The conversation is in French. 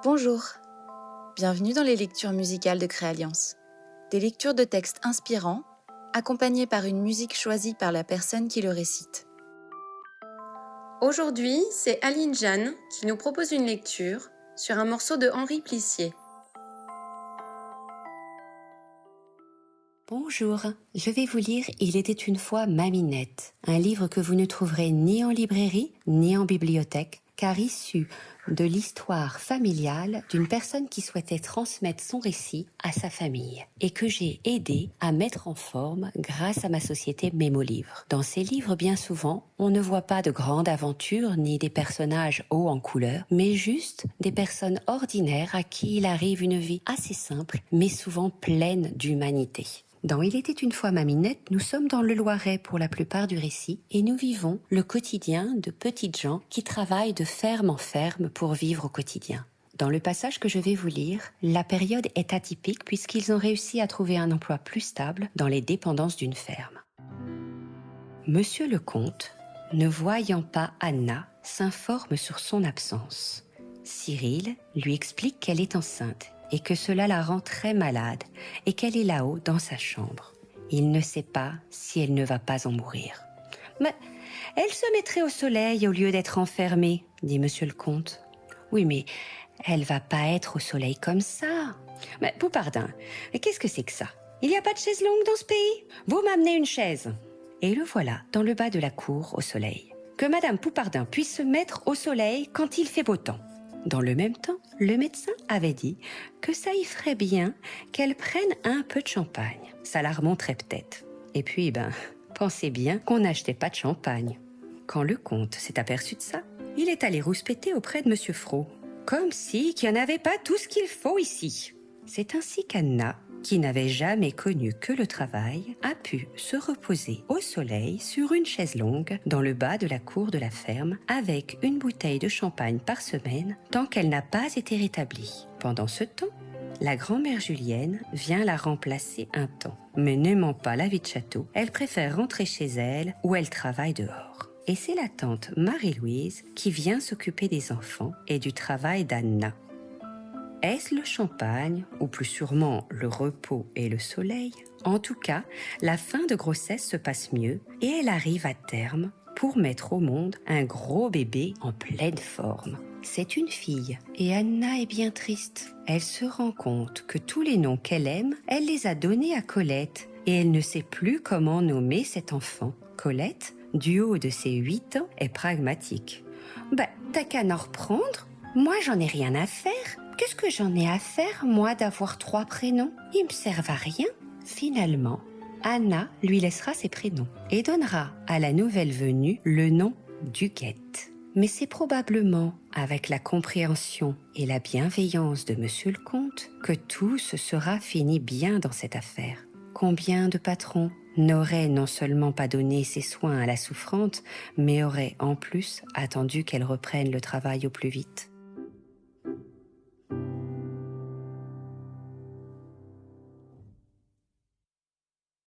Bonjour, bienvenue dans les lectures musicales de Créalliance. Des lectures de textes inspirants, accompagnées par une musique choisie par la personne qui le récite. Aujourd'hui, c'est Aline Jeanne qui nous propose une lecture sur un morceau de Henri Plissier. Bonjour, je vais vous lire Il était une fois Maminette, un livre que vous ne trouverez ni en librairie ni en bibliothèque, car issu de l'histoire familiale d'une personne qui souhaitait transmettre son récit à sa famille et que j'ai aidé à mettre en forme grâce à ma société Mémolivre. Dans ces livres, bien souvent, on ne voit pas de grandes aventures ni des personnages hauts en couleur, mais juste des personnes ordinaires à qui il arrive une vie assez simple, mais souvent pleine d'humanité. Dans Il était une fois Maminette, nous sommes dans le Loiret pour la plupart du récit et nous vivons le quotidien de petites gens qui travaillent de ferme en ferme pour vivre au quotidien. Dans le passage que je vais vous lire, la période est atypique puisqu'ils ont réussi à trouver un emploi plus stable dans les dépendances d'une ferme. Monsieur le comte, ne voyant pas Anna, s'informe sur son absence. Cyril lui explique qu'elle est enceinte et que cela la rend très malade et qu'elle est là-haut dans sa chambre. Il ne sait pas si elle ne va pas en mourir. « Mais elle se mettrait au soleil au lieu d'être enfermée, » dit monsieur le comte. « Oui, mais elle va pas être au soleil comme ça. »« Mais Poupardin, qu'est-ce que c'est que ça? Il n'y a pas de chaise longue dans ce pays? Vous m'amenez une chaise. » Et le voilà dans le bas de la cour au soleil. Que Madame Poupardin puisse se mettre au soleil quand il fait beau temps. Dans le même temps, le médecin avait dit que ça y ferait bien qu'elle prenne un peu de champagne. Ça la remonterait peut-être. Et puis, pensez bien qu'on n'achetait pas de champagne. Quand le comte s'est aperçu de ça, il est allé rouspéter auprès de Monsieur Frot. Comme si qu'il n'y en avait pas tout ce qu'il faut ici. C'est ainsi qu'Anna, qui n'avait jamais connu que le travail, a pu se reposer au soleil sur une chaise longue dans le bas de la cour de la ferme avec une bouteille de champagne par semaine tant qu'elle n'a pas été rétablie. Pendant ce temps, la grand-mère Julienne vient la remplacer un temps. Mais n'aimant pas la vie de château, elle préfère rentrer chez elle où elle travaille dehors. Et c'est la tante Marie-Louise qui vient s'occuper des enfants et du travail d'Anna. Est-ce le champagne, ou plus sûrement le repos et le soleil? En tout cas, la fin de grossesse se passe mieux et elle arrive à terme pour mettre au monde un gros bébé en pleine forme. C'est une fille et Anna est bien triste. Elle se rend compte que tous les noms qu'elle aime, elle les a donnés à Colette et elle ne sait plus comment nommer cet enfant. Colette, du haut de ses 8 ans, est pragmatique. « T'as qu'à en reprendre? Moi, j'en ai rien à faire. Qu'est-ce que j'en ai à faire, moi, d'avoir 3 prénoms? Ils me servent à rien. » Finalement, Anna lui laissera ses prénoms et donnera à la nouvelle venue le nom d'Huguette. Mais c'est probablement avec la compréhension et la bienveillance de Monsieur le comte que tout se sera fini bien dans cette affaire. Combien de patrons n'auraient non seulement pas donné ses soins à la souffrante, mais auraient en plus attendu qu'elle reprenne le travail au plus vite?